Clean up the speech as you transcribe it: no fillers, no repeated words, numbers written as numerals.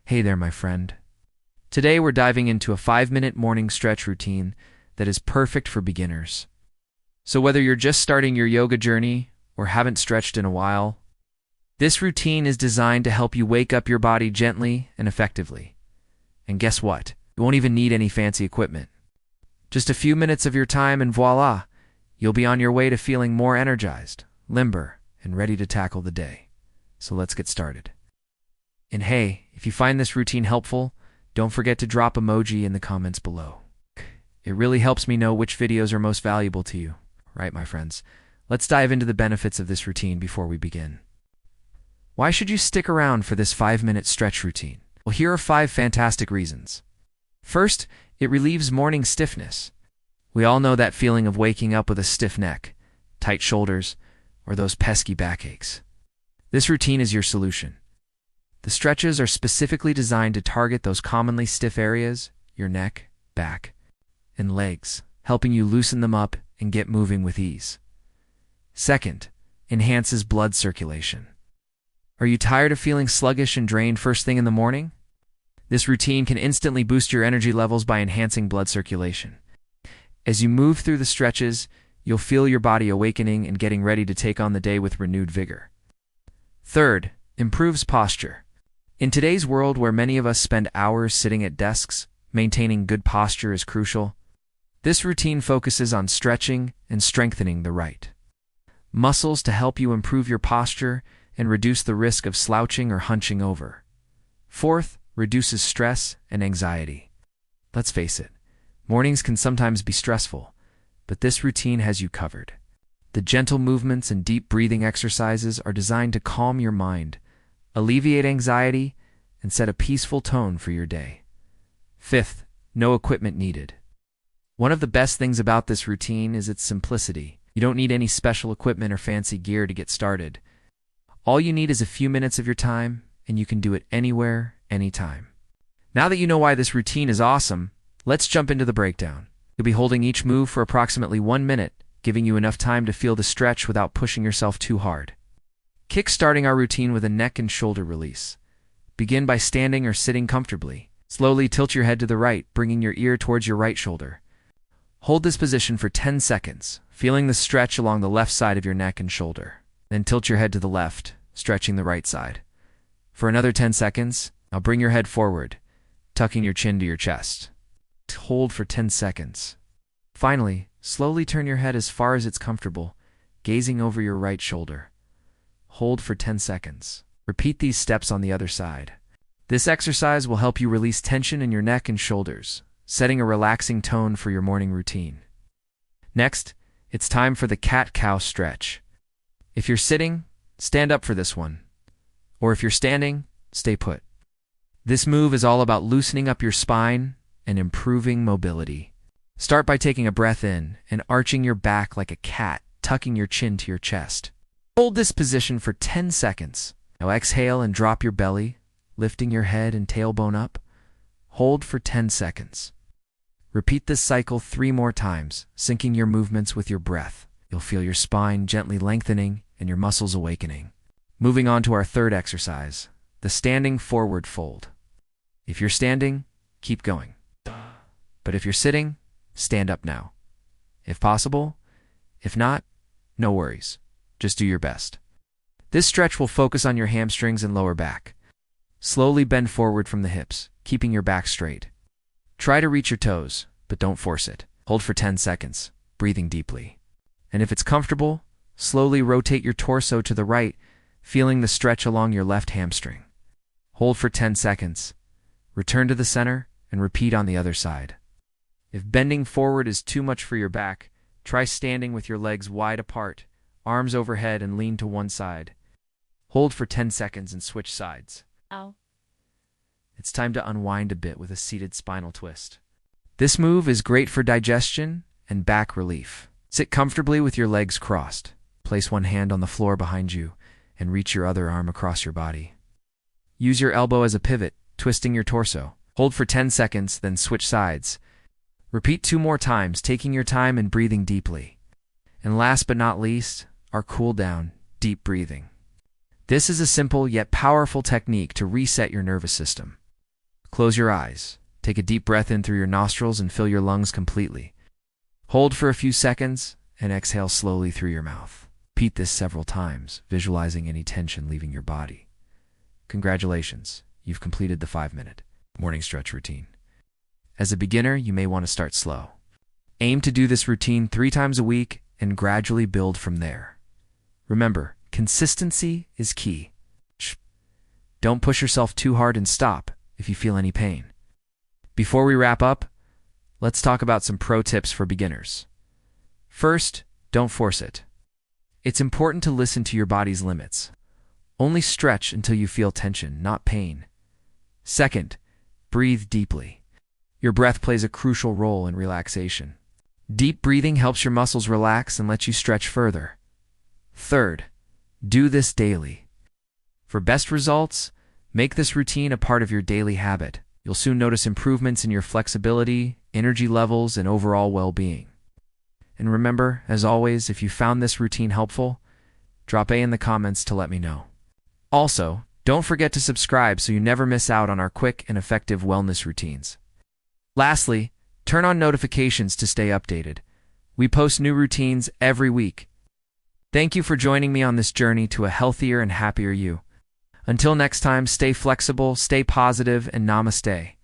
Hey there, my friend. Today we're diving into a 5-minute morning stretch routine that is perfect for beginners. So whether you're just starting your yoga journey or haven't stretched in a while, this routine is designed to help you wake up your body gently and effectively. And guess what? You won't even need any fancy equipment. Just a few minutes of your time and voila, you'll be on your way to feeling more energized, limber, and ready to tackle the day. So let's get started. And hey, if you find this routine helpful, don't forget to drop emoji in the comments below. It really helps me know which videos are most valuable to you. Right, my friends? Let's dive into the benefits of this routine before we begin. Why should you stick around for this 5-minute stretch routine? Well, here are 5 fantastic reasons. First, it relieves morning stiffness. We all know that feeling of waking up with a stiff neck, tight shoulders, or those pesky backaches. This routine is your solution. The stretches are specifically designed to target those commonly stiff areas, your neck, back, and legs, helping you loosen them up and get moving with ease. Second, enhances blood circulation. Are you tired of feeling sluggish and drained first thing in the morning? This routine can instantly boost your energy levels by enhancing blood circulation. As you move through the stretches, you'll feel your body awakening and getting ready to take on the day with renewed vigor. Third, improves posture. In today's world where many of us spend hours sitting at desks, maintaining good posture is crucial. This routine focuses on stretching and strengthening the right muscles to help you improve your posture and reduce the risk of slouching or hunching over. Fourth, reduces stress and anxiety. Let's face it, mornings can sometimes be stressful, but this routine has you covered. The gentle movements and deep breathing exercises are designed to calm your mind, alleviate anxiety, and set a peaceful tone for your day. Fifth, no equipment needed. One of the best things about this routine is its simplicity. You don't need any special equipment or fancy gear to get started. All you need is a few minutes of your time, and you can do it anywhere, anytime. Now that you know why this routine is awesome, let's jump into the breakdown. You'll be holding each move for approximately 1 minute, giving you enough time to feel the stretch without pushing yourself too hard. Kick-starting our routine with a neck and shoulder release. Begin by standing or sitting comfortably. Slowly tilt your head to the right, bringing your ear towards your right shoulder. Hold this position for 10 seconds, feeling the stretch along the left side of your neck and shoulder. Then tilt your head to the left, stretching the right side. For another 10 seconds, now bring your head forward, tucking your chin to your chest. Hold for 10 seconds. Finally, slowly turn your head as far as it's comfortable, gazing over your right shoulder. Hold for 10 seconds. Repeat these steps on the other side. This exercise will help you release tension in your neck and shoulders, setting a relaxing tone for your morning routine. Next, it's time for the cat-cow stretch. If you're sitting, stand up for this one. Or if you're standing, stay put. This move is all about loosening up your spine and improving mobility. Start by taking a breath in and arching your back like a cat, tucking your chin to your chest. Hold this position for 10 seconds. Now exhale and drop your belly, lifting your head and tailbone up. Hold for 10 seconds. Repeat this cycle 3 more times, syncing your movements with your breath. You'll feel your spine gently lengthening and your muscles awakening. Moving on to our third exercise, the standing forward fold. If you're standing, keep going. But if you're sitting, stand up now. If possible. If not, no worries. Just do your best. This stretch will focus on your hamstrings and lower back. Slowly bend forward from the hips, keeping your back straight. Try to reach your toes, but don't force it. Hold for 10 seconds, breathing deeply. And if it's comfortable, slowly rotate your torso to the right, feeling the stretch along your left hamstring. Hold for 10 seconds. Return to the center and repeat on the other side. If bending forward is too much for your back, try standing with your legs wide apart, arms overhead, and lean to one side. Hold for 10 seconds and switch sides. Ow. It's time to unwind a bit with a seated spinal twist. This move is great for digestion and back relief. Sit comfortably with your legs crossed. Place one hand on the floor behind you and reach your other arm across your body. Use your elbow as a pivot, twisting your torso. Hold for 10 seconds, then switch sides. Repeat 2 more times, taking your time and breathing deeply. And last but not least, our cool down, deep breathing. This is a simple yet powerful technique to reset your nervous system. Close your eyes. Take a deep breath in through your nostrils and fill your lungs completely. Hold for a few seconds and exhale slowly through your mouth. Repeat this several times, visualizing any tension leaving your body. Congratulations, you've completed the 5-minute morning stretch routine. As a beginner, you may want to start slow. Aim to do this routine 3 times a week and gradually build from there. Remember, consistency is key. Don't push yourself too hard and stop if you feel any pain. Before we wrap up, let's talk about some pro tips for beginners. First, don't force it. It's important to listen to your body's limits. Only stretch until you feel tension, not pain. Second, breathe deeply. Your breath plays a crucial role in relaxation. Deep breathing helps your muscles relax and lets you stretch further. Third, do this daily. For best results, make this routine a part of your daily habit. You'll soon notice improvements in your flexibility, energy levels, and overall well-being. And remember, as always, if you found this routine helpful, drop A in the comments to let me know. Also, don't forget to subscribe so you never miss out on our quick and effective wellness routines. Lastly, turn on notifications to stay updated. We post new routines every week. Thank you for joining me on this journey to a healthier and happier you. Until next time, stay flexible, stay positive, and namaste.